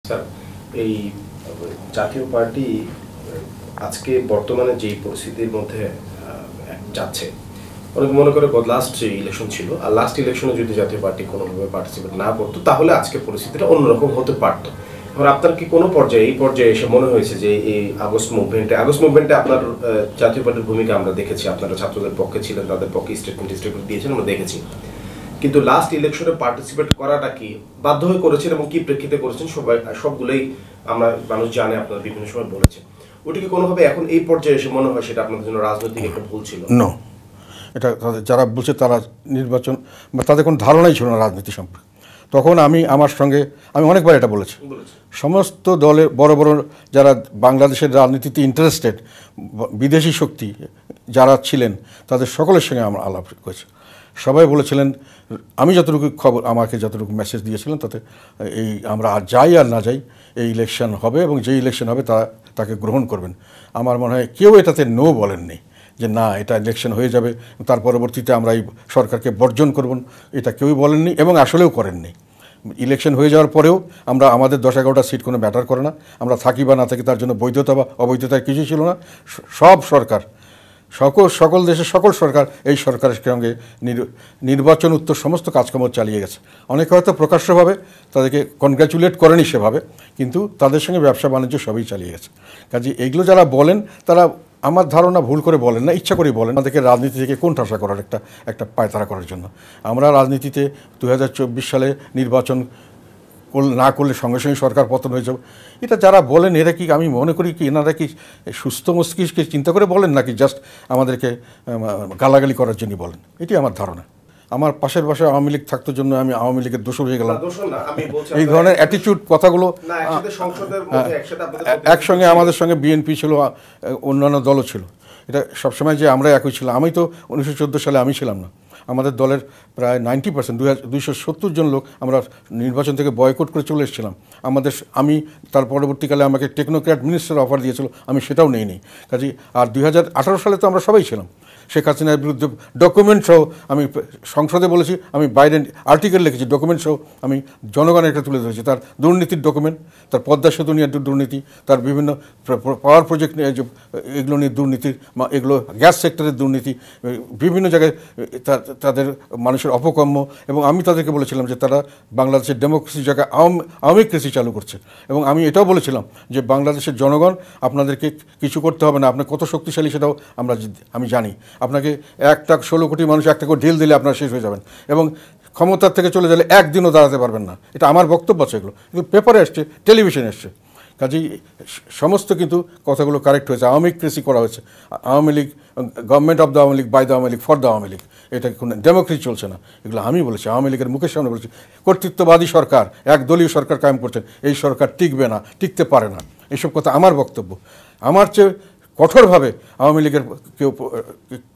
Sir, এই জাতীয় party আজকে বর্তমানে যেই পরিস্থিতির মধ্যে যাচ্ছে, অনেকে মনে করে লাস্ট যে ইলেকশন ছিল, আর লাস্ট ইলেকশনে যদি জাতীয় পার্টি কোনোভাবে পার্টিসিপেট না করতো তাহলে আজকে পরিস্থিতিটা অন্যরকম হতে পারতো। এবার আপনার কি কোনো পর্যায়ে এই পর্যায়ে এসে মনে হয়েছে যে এই আগস্ট মুভমেন্টে আপনার জাতীয় পার্টির ভূমিকা আমরা দেখেছি, আপনারা ছাত্রদের পক্ষে ছিলেন, তাদের পক্ষে স্টেটমেন্ট দিয়েছেন, আমরা দেখেছি, কিন্তু লাস্ট ইলেকশনে পার্টিসিপেট করাটা কি বাধ্য হয়ে করেছেন এবং কি প্রেক্ষিতে করেছেন সবগুলোই আমরা মানুষ জানে, আপনারা বিভিন্ন সময় বলেছেন। ওটিকে কোনোভাবে এখন এই পর্যায়ে এসে মনে হয় সেটা আপনাদের জন্য রাজনৈতিক একটা ভুল ছিল? নো, এটা যারা বলছে তারা নির্বাচন বা তাদের কোনো ধারণাই ছিল না রাজনীতি সম্পর্কে। তখন আমি অনেকবার এটা বলেছি, সমস্ত দলের বড় বড় যারা বাংলাদেশের রাজনীতিতে ইন্টারেস্টেড বিদেশি শক্তি যারা ছিলেন তাদের সকলের সঙ্গে আমরা আলাপ করেছি। সবাই বলেছিলেন, আমি যতটুকু খবর আমাকে যতটুকু মেসেজ দিয়েছিলেন তাতে এই আমরা আর যাই আর না যাই এই ইলেকশন হবে এবং যে ইলেকশন হবে তাকে গ্রহণ করবেন। আমার মনে হয় কেউ এটাতে নো বলেননি যে না এটা ইলেকশন হয়ে যাবে তার পরবর্তীতে আমরা এই সরকারকে বর্জন করব, এটা কেউই বলেননি এবং আসলেও করেননি। ইলেকশন হয়ে যাওয়ার পরেও আমরা আমাদের 10-11টা সিট কোনো ম্যাটার করে না, আমরা থাকি বা না থাকি তার জন্য বৈধতা বা অবৈধতার কিছুই ছিল না। সব সরকার সকল দেশের সকল সরকার এই সরকারের সঙ্গে নির্বাচন উত্তর সমস্ত কাজকর্ম চালিয়ে গেছে। অনেকে হয়তো প্রকাশ্যভাবে তাদেরকে কনগ্র্যাচুলেট করেনি সেভাবে, কিন্তু তাদের সঙ্গে ব্যবসা বাণিজ্য সবই চালিয়ে গেছে। কাজে এগুলো যারা বলেন তারা আমার ধারণা ভুল করে বলেন না, ইচ্ছা করেই বলেন। আমাদেরকে রাজনীতি থেকে কোন ঠাসা করার একটা পায়তারা করার জন্য। আমরা রাজনীতিতে 2024 সালে নির্বাচন না করলে সঙ্গে সঙ্গে সরকার পতন হয়ে যাবে, এটা যারা বলেন এরা কি, আমি মনে করি কি এনারা কি সুস্থ মস্তিষ্কে চিন্তা করে বলেন নাকি জাস্ট আমাদেরকে গালাগালি করার জন্য বলেন, এটি আমার ধারণা। আমার পাশের বাসায় আওয়ামী লীগ থাকতো জন্য আমি আওয়ামী লীগের দোষর হয়ে গেলাম, এই ধরনের অ্যাটিটিউড কথাগুলো। একসঙ্গে আমাদের সঙ্গে বিএনপি ছিল, অন্যান্য দলও ছিল, এটা সবসময় যে আমরা একই ছিলাম। আমি তো 1914 সালে আমি ছিলাম না, আমাদের দলের প্রায় 90% 270 জন লোক আমরা নির্বাচন থেকে বয়কট করে চলে এসেছিলাম। আমি তার পরবর্তীকালে আমাকে টেকনোক্র্যাট মিনিস্টার অফার দিয়েছিল, আমি সেটাও নেইনি। কাজে আর 2018 সালে তো আমরা সবাই ছিলাম। শেখ হাসিনার বিরুদ্ধে ডকুমেন্ট সহ আমি সংসদে বলেছি, আমি বাইরে আর্টিকেল লিখেছি, ডকুমেন্ট সহ আমি জনগণের একটা তুলে ধরেছি, তার দুর্নীতির ডকুমেন্ট, তার পদ্মা সেতু নিয়ে দুর্নীতি, তার বিভিন্ন পাওয়ার প্রজেক্ট নিয়ে এগুলো নিয়ে দুর্নীতির, এগুলো গ্যাস সেক্টরের দুর্নীতি, বিভিন্ন জায়গায় তাদের মানুষের অপকর্ম। এবং আমি তাদেরকে বলেছিলাম যে তারা বাংলাদেশের ডেমোক্রেসির জায়গায় আওয়ামিক্রেসি চালু করছে। এবং আমি এটাও বলেছিলাম যে বাংলাদেশের জনগণ আপনাদেরকে কিছু করতে হবে না, আপনার কত শক্তিশালী সেটাও আমি জানি। আপনাকে 16 কোটি মানুষ একটা করে ঢিল দিলে আপনারা শেষ হয়ে যাবেন এবং ক্ষমতার থেকে চলে গেলে একদিনও দাঁড়াতে পারবেন না। এটা আমার বক্তব্য আছে, এগুলো কিন্তু পেপারে এসছে, টেলিভিশনে এসছে। কাজেই সমস্ত কিন্তু কথাগুলো কারেক্ট হয়েছে, আওয়ামিক্রেসি করা হয়েছে। Awami League, government of the Awami League, by the Awami League, for the Awami League, এটা কোনো ডেমোক্রেসি চলছে না। এগুলো আমি বলেছি, আওয়ামী লীগের মুখের সামনে বলেছি। কর্তৃত্ববাদী সরকার, একদলীয় সরকার কায়েম করছেন, এই সরকার টিকবে না, টিকতে পারে না, এইসব কথা আমার বক্তব্য। আমার চেয়ে কঠোরভাবে আওয়ামী লীগের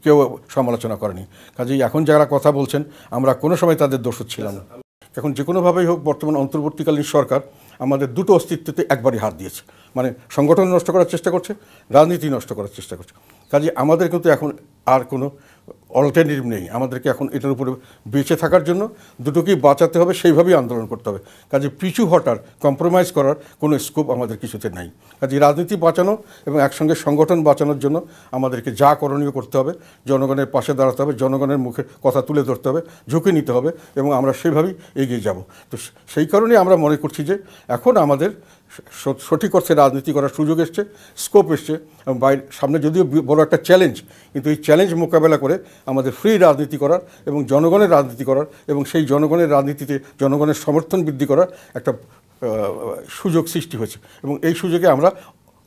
কেউ সমালোচনা করেনি। কাজেই এখন যারা কথা বলছেন আমরা কোনো সময় তাদের দোষ ছিলাম না। এখন যে কোনোভাবেই হোক বর্তমান অন্তর্বর্তীকালীন সরকার আমাদের দুটো অস্তিত্বতে একবারই হাত দিয়েছে, মানে সংগঠন নষ্ট করার চেষ্টা করছে, রাজনীতি নষ্ট করার চেষ্টা করছে। কাজে আমাদের কিন্তু এখন আর কোনো অল্টারনেটিভ নেই। আমাদেরকে এখন এটার উপরে বেঁচে থাকার জন্য দুটোকেই বাঁচাতে হবে, সেইভাবেই আন্দোলন করতে হবে। কাজে পিছু হটার, কম্প্রোমাইজ করার কোনো স্কোপ আমাদের কিছুতে নাই। কাজে রাজনীতি বাঁচানো এবং একসঙ্গে সংগঠন বাঁচানোর জন্য আমাদেরকে যা করণীয় করতে হবে, জনগণের পাশে দাঁড়াতে হবে, জনগণের মুখে কথা তুলে ধরতে হবে, ঝুঁকি নিতে হবে এবং আমরা সেইভাবেই এগিয়ে যাব। তো সেই কারণেই আমরা মনে করছি যে এখন আমাদের সঠিক অর্থে রাজনীতি করার সুযোগ এসছে, স্কোপ এসছে। এবং সামনে যদিও বড় একটা চ্যালেঞ্জ, কিন্তু এই চ্যালেঞ্জ মোকাবেলা করে আমাদের ফ্রি রাজনীতি করার এবং জনগণের রাজনীতি করার এবং সেই জনগণের রাজনীতিতে জনগণের সমর্থন বৃদ্ধি করার একটা সুযোগ সৃষ্টি হয়েছে। এবং এই সুযোগে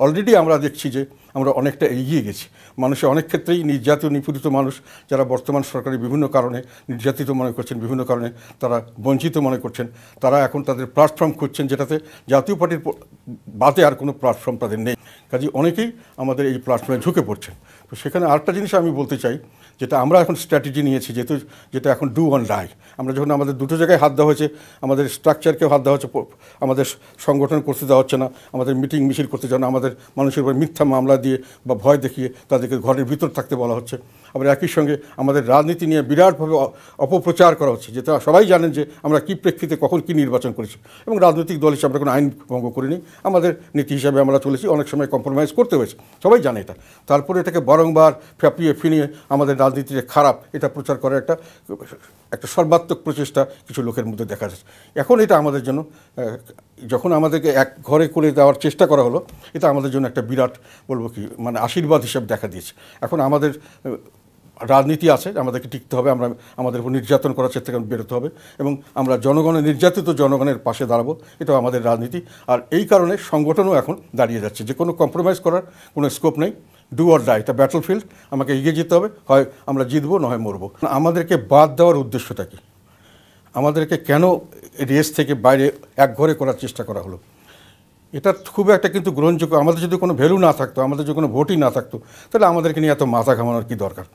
অলরেডি আমরা দেখছি যে আমরা অনেকটা এগিয়ে গেছি। মানুষের অনেক ক্ষেত্রেই নির্যাতিত নিপীড়িত মানুষ যারা বর্তমান সরকারের বিভিন্ন কারণে নির্যাতিত মনে করছেন, বিভিন্ন কারণে তারা বঞ্চিত মনে করছেন, তারা এখন তাদের প্ল্যাটফর্ম খুঁজছেন যেটাতে জাতীয় পার্টির বাদে আর কোনো প্ল্যাটফর্ম তাদের নেই। কাজে অনেকেই আমাদের এই প্ল্যাটফর্মে ঝুঁকে পড়ছেন। তো সেখানে আরেকটা জিনিস আমি বলতে চাই, যেটা আমরা এখন স্ট্র্যাটেজি নিয়েছি, যেটা এখন ডু অন ডাই। আমরা যখন আমাদের দুটো জায়গায় হাত দেওয়া হয়েছে, আমাদের স্ট্রাকচারকেও হাত দেওয়া হচ্ছে, আমাদের সংগঠন করতে দেওয়া হচ্ছে না, আমাদের মিটিং মিছিল করতে দেওয়া না, আমাদের মানুষের উপর মিথ্যা মামলা দিয়ে বা ভয় দেখিয়ে তাদেরকে ঘরের ভিতর থাকতে বলা হচ্ছে। আবার একই সঙ্গে আমাদের রাজনীতি নিয়ে বিরাটভাবে অপপ্রচার করা হচ্ছে, যেটা সবাই জানেন যে আমরা কী প্রেক্ষিতে কখন কী নির্বাচন করেছি, এবং রাজনৈতিক দল হিসেবে আমরা কোনো আইন ভঙ্গ করিনি, আমাদের নীতি হিসাবে আমরা চলেছি, অনেক সময় কম্প্রোমাইজ করতে হয়েছে, সবাই জানে এটা। তারপরে এটাকে বারংবার ফ্যাপিয়ে ফিনিয়ে আমাদের রাজনীতি যে খারাপ এটা প্রচার করার একটা সর্বাত্মক প্রচেষ্টা কিছু লোকের মধ্যে দেখা যাচ্ছে। এখন এটা আমাদের জন্য, যখন আমাদেরকে এক ঘরে করে দেওয়ার চেষ্টা করা হলো, এটা আমাদের জন্য একটা বিরাট, বলবো কি, মানে আশীর্বাদ হিসেবে দেখা দিয়েছে। এখন আমাদের রাজনীতি আছে, আমাদেরকে টিকতে হবে, আমরা আমাদের উপর নির্যাতন করার চেষ্টা থেকে বেরোতে হবে, এবং আমরা জনগণের নির্যাতিত জনগণের পাশে দাঁড়াবো, এটাও আমাদের রাজনীতি। আর এই কারণে সংগঠনও এখন দাঁড়িয়ে যাচ্ছে, যে কোনো কম্প্রোমাইজ করার কোনো স্কোপ নেই। ডু অর ডাই, এটা ব্যাটলফিল্ড, আমাকে এগিয়ে যেতে হবে, হয় আমরা জিতবো না হয় মরবো। আমাদেরকে বাদ দেওয়ার উদ্দেশ্যটা কি? আমাদেরকে কেন রেস থেকে বাইরে একঘরে করার চেষ্টা করা হলো? এটা খুব একটা কিন্তু গ্রহণযোগ্য। আমাদের যদি কোনো ভ্যালু না থাকতো, আমাদের যদি কোনো ভোটই না থাকতো, তাহলে আমাদেরকে নিয়ে এত মাথা ঘামানোর কী দরকার?